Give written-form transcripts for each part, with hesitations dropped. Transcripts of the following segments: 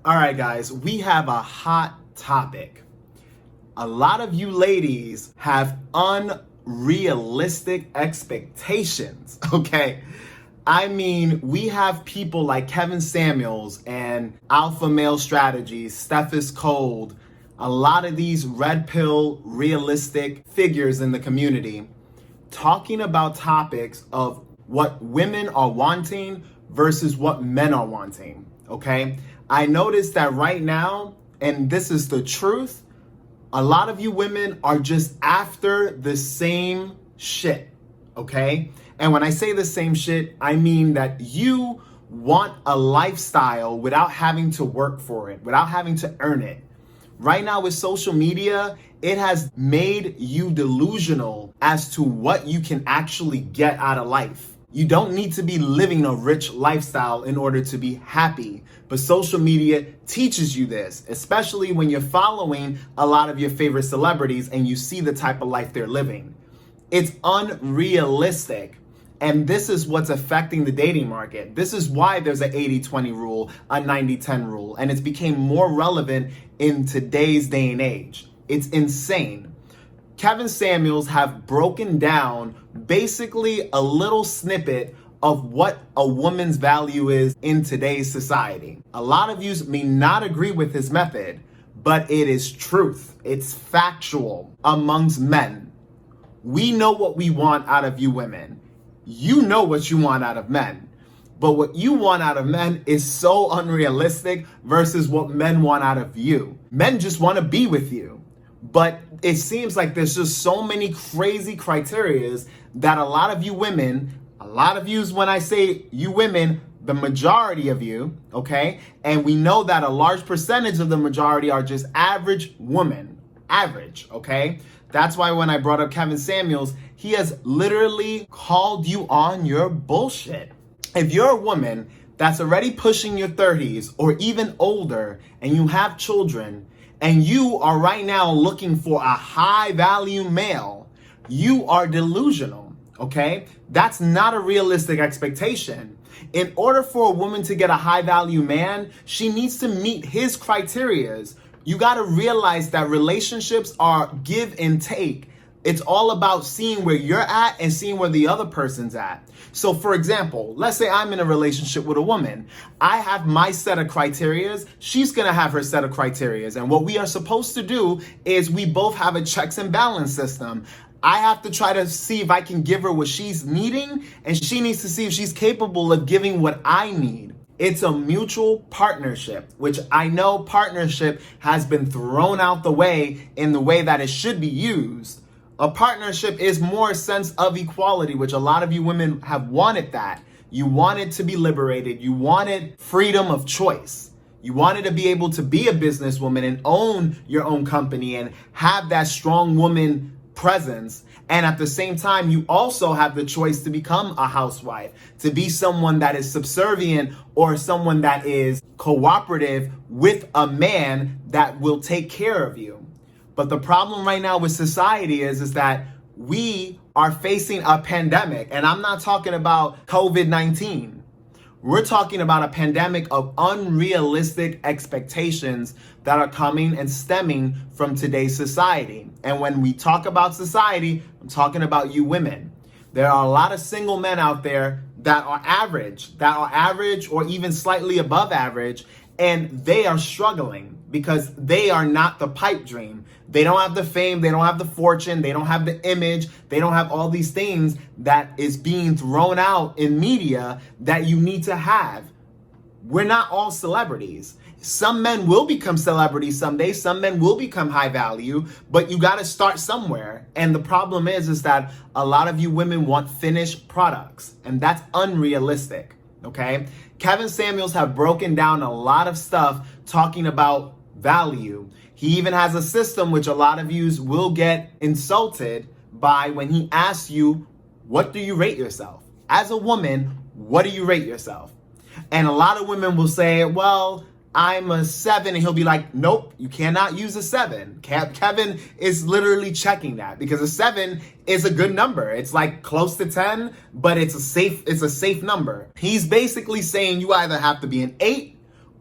All right, guys, we have a hot topic. A lot of you ladies have unrealistic expectations, okay? I mean, we have people like Kevin Samuels and Alpha Male Strategies, Stephis Cold, a lot of these red pill realistic figures in the community talking about topics of what women are wanting versus what men are wanting, okay? I noticed that right now, and this is the truth, a lot of you women are just after the same shit, okay? And when I say the same shit, I mean that you want a lifestyle without having to work for it, without having to earn it. Right now with social media, it has made you delusional as to what you can actually get out of life. You don't need to be living a rich lifestyle in order to be happy. But social media teaches you this, especially when you're following a lot of your favorite celebrities and you see the type of life they're living. It's unrealistic. And this is what's affecting the dating market. This is why there's an 80-20 rule, a 90-10 rule, and it's became more relevant in today's day and age. It's insane. Kevin Samuels have broken down basically a little snippet of what a woman's value is in today's society. A lot of you may not agree with his method, but it is truth. It's factual amongst men. We know what we want out of you women. You know what you want out of men. But what you want out of men is so unrealistic versus what men want out of you. Men just want to be with you. But it seems like there's just so many crazy criterias that a lot of you women, a lot of yous, when I say you women, the majority of you, okay? And we know that a large percentage of the majority are just average women. Average, okay? That's why when I brought up Kevin Samuels, he has literally called you on your bullshit. If you're a woman that's already pushing your 30s or even older and you have children and you are right now looking for a high value male, you are delusional, okay? That's not a realistic expectation. In order for a woman to get a high value man, she needs to meet his criterias. You got to realize that relationships are give and take. It's all about seeing where you're at and seeing where the other person's at. So for example, let's say I'm in a relationship with a woman. I have my set of criterias. She's going to have her set of criterias. And what we are supposed to do is we both have a checks and balance system. I have to try to see if I can give her what she's needing, and she needs to see if she's capable of giving what I need. It's a mutual partnership, which I know partnership has been thrown out the way in the way that it should be used. A partnership is more a sense of equality, which a lot of you women have wanted that. You wanted to be liberated. You wanted freedom of choice. You wanted to be able to be a businesswoman and own your own company and have that strong woman presence. And at the same time, you also have the choice to become a housewife, to be someone that is subservient or someone that is cooperative with a man that will take care of you. But the problem right now with society is that we are facing a pandemic. And I'm not talking about COVID-19. We're talking about a pandemic of unrealistic expectations that are coming and stemming from today's society. And when we talk about society, I'm talking about you women. There are a lot of single men out there that are average or even slightly above average, and they are struggling because they are not the pipe dream. They don't have the fame, they don't have the fortune, they don't have the image, they don't have all these things that is being thrown out in media that you need to have. We're not all celebrities. Some men will become celebrities someday, some men will become high value, but you got to start somewhere. And the problem is that a lot of you women want finished products, and that's unrealistic, okay? Kevin Samuels have broken down a lot of stuff talking about value. He even has a system which a lot of yous will get insulted by when he asks you, what do you rate yourself? As a woman, what do you rate yourself? And a lot of women will say, well, I'm a 7, and he'll be like, nope, you cannot use a 7. Kevin is literally checking that because a 7 is a good number. It's like close to 10, but it's a safe number. He's basically saying you either have to be an 8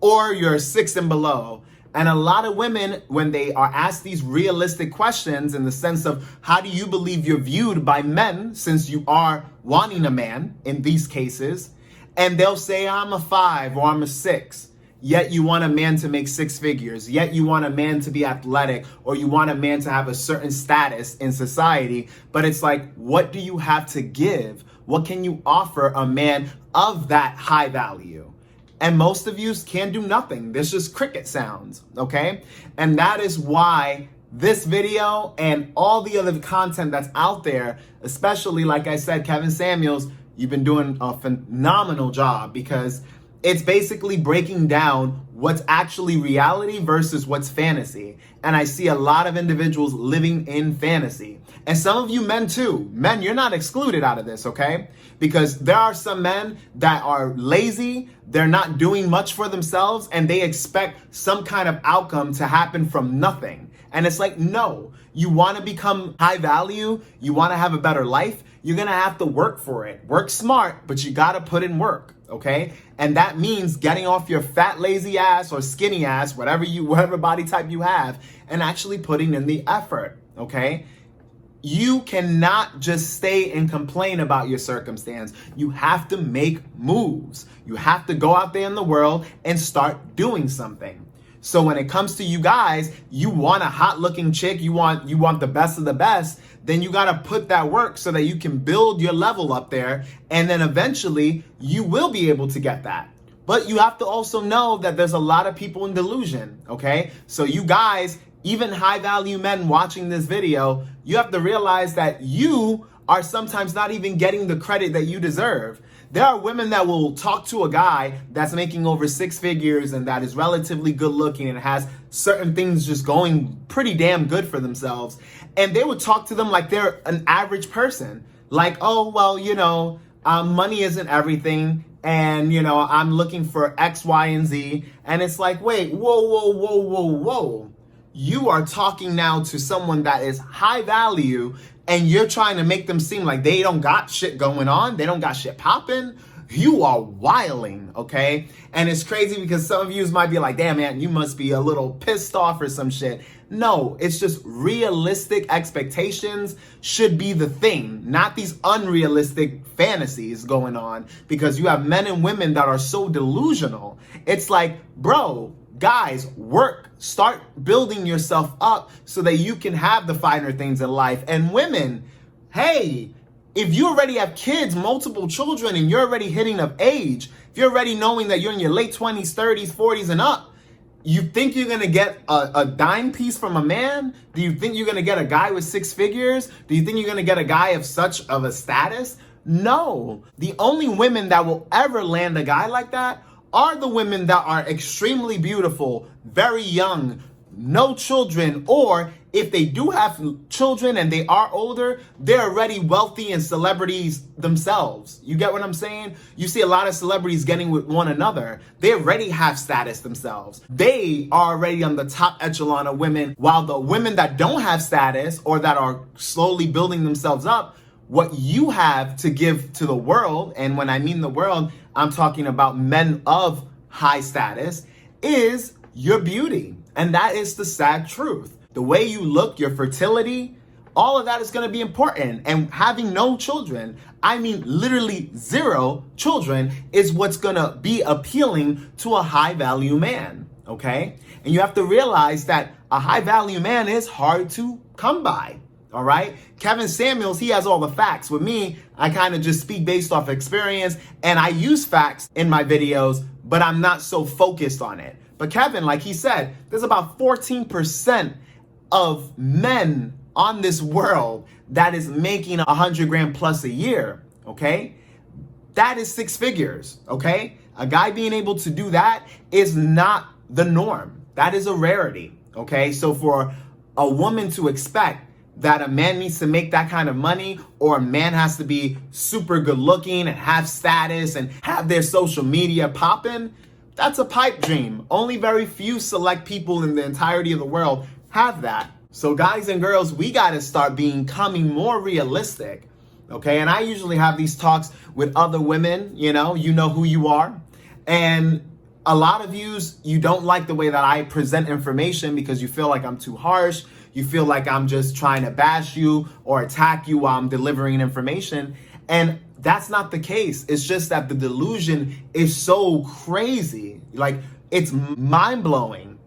or you're a 6 and below. And a lot of women, when they are asked these realistic questions in the sense of how do you believe you're viewed by men, since you are wanting a man in these cases, and they'll say, I'm a 5 or I'm a 6. Yet you want a man to make 6 figures. Yet you want a man to be athletic, or you want a man to have a certain status in society. But it's like, what do you have to give? What can you offer a man of that high value? And most of you can't do nothing. There's just cricket sounds, okay? And that is why this video and all the other content that's out there, especially, like I said, Kevin Samuels, you've been doing a phenomenal job, because it's basically breaking down what's actually reality versus what's fantasy. And I see a lot of individuals living in fantasy. And some of you men too. Men, you're not excluded out of this, okay? Because there are some men that are lazy, they're not doing much for themselves, and they expect some kind of outcome to happen from nothing. And it's like, no, you want to become high value, you want to have a better life, you're going to have to work for it. Work smart, but you got to put in work, okay? And that means getting off your fat, lazy ass or skinny ass, whatever body type you have, and actually putting in the effort, okay? You cannot just stay and complain about your circumstance. You have to make moves. You have to go out there in the world and start doing something. So when it comes to you guys, you want a hot looking chick, you want the best of the best, then you got to put that work so that you can build your level up there. And then eventually you will be able to get that. But you have to also know that there's a lot of people in delusion, okay? So you guys, even high value men watching this video, you have to realize that you are sometimes not even getting the credit that you deserve. There are women that will talk to a guy that's making over 6 figures and that is relatively good looking and has certain things just going pretty damn good for themselves. And they would talk to them like they're an average person. Like, oh, well, money isn't everything. And, I'm looking for X, Y, and Z. And it's like, wait, whoa. You are talking now to someone that is high value, and you're trying to make them seem like they don't got shit going on. They don't got shit popping. You are wilding, okay? And it's crazy because some of you might be like, damn, man, you must be a little pissed off or some shit. No, it's just realistic expectations should be the thing, not these unrealistic fantasies going on, because you have men and women that are so delusional. It's like, bro, guys, work. Start building yourself up so that you can have the finer things in life. And women, hey, if you already have kids, multiple children, and you're already hitting of age, if you're already knowing that you're in your late 20s, 30s, 40s, and up, you think you're going to get a dime piece from a man? Do you think you're going to get a guy with 6 figures? Do you think you're going to get a guy of such of a status? No. The only women that will ever land a guy like that are the women that are extremely beautiful, very young, no children, or if they do have children and they are older, they're already wealthy and celebrities themselves. You get what I'm saying? You see a lot of celebrities getting with one another. They already have status themselves. They are already on the top echelon of women, while the women that don't have status or that are slowly building themselves up, what you have to give to the world, and when I mean the world, I'm talking about men of high status, is your beauty. And that is the sad truth. The way you look, your fertility, all of that is going to be important. And having no children, I mean literally 0 children, is what's going to be appealing to a high value man, okay? And you have to realize that a high value man is hard to come by. All right. Kevin Samuels, he has all the facts. With me, I kind of just speak based off experience, and I use facts in my videos, but I'm not so focused on it. But Kevin, like he said, there's about 14% of men on this world that is making 100 grand plus a year. Okay. That is 6 figures. Okay. A guy being able to do that is not the norm. That is a rarity. Okay. So for a woman to expect that a man needs to make that kind of money, or a man has to be super good looking and have status and have their social media popping, that's a pipe dream. Only very few select people in the entirety of the world have that. So guys and girls, we got to start becoming more realistic. Okay. And I usually have these talks with other women, you know who you are. And A lot of you don't like the way that I present information because you feel like I'm too harsh. You feel like I'm just trying to bash you or attack you while I'm delivering information. And that's not the case. It's just that the delusion is so crazy. Like, it's mind-blowing.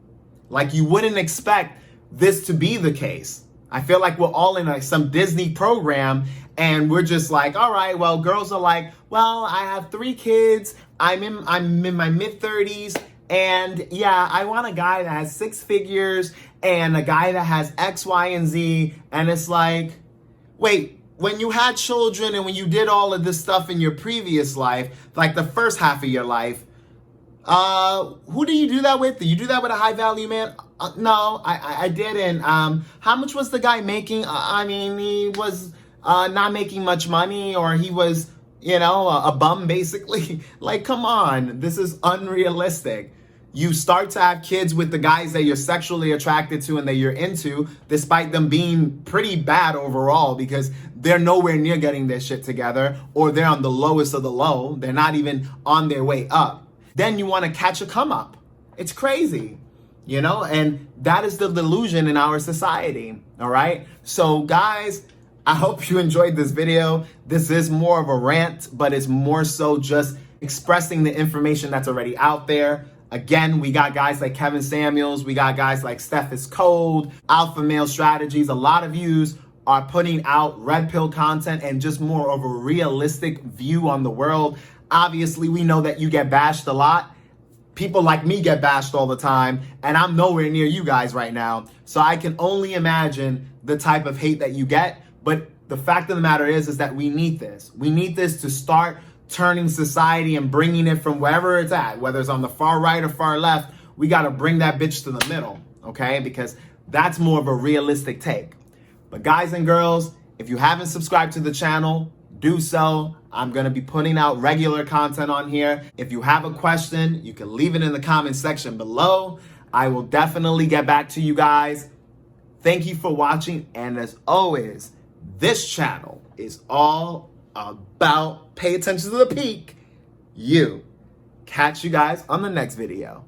Like, you wouldn't expect this to be the case. I feel like we're all in some Disney program and we're just like, all right, well, girls are like, well, I have 3 kids. I'm in my mid-30s. And yeah, I want a guy that has 6 figures and a guy that has X, Y, and Z. And it's like, wait, when you had children and when you did all of this stuff in your previous life, like the first half of your life, who do you do that with? Do you do that with a high value man? No, I didn't. How much was the guy making? I mean, he was not making much money, or he was, a bum basically. Like, come on, this is unrealistic. You start to have kids with the guys that you're sexually attracted to and that you're into, despite them being pretty bad overall because they're nowhere near getting their shit together, or they're on the lowest of the low. They're not even on their way up. Then you want to catch a come up. It's crazy, and that is the delusion in our society. All right. So guys, I hope you enjoyed this video. This is more of a rant, but it's more so just expressing the information that's already out there. Again, we got guys like Kevin Samuels. We got guys like Steph is Cold, Alpha Male Strategies. A lot of yous are putting out red pill content and just more of a realistic view on the world. Obviously, we know that you get bashed a lot. People like me get bashed all the time, and I'm nowhere near you guys right now. So I can only imagine the type of hate that you get. But the fact of the matter is that we need this. We need this to start turning society and bringing it from wherever it's at, whether it's on the far right or far left. We got to bring that bitch to the middle, okay? Because that's more of a realistic take. But guys and girls, if you haven't subscribed to the channel, do so. I'm going to be putting out regular content on here. If you have a question, you can leave it in the comment section below. I will definitely get back to you guys. Thank you for watching. And as always, this channel is all about pay attention to the peak. You. Catch you guys on the next video.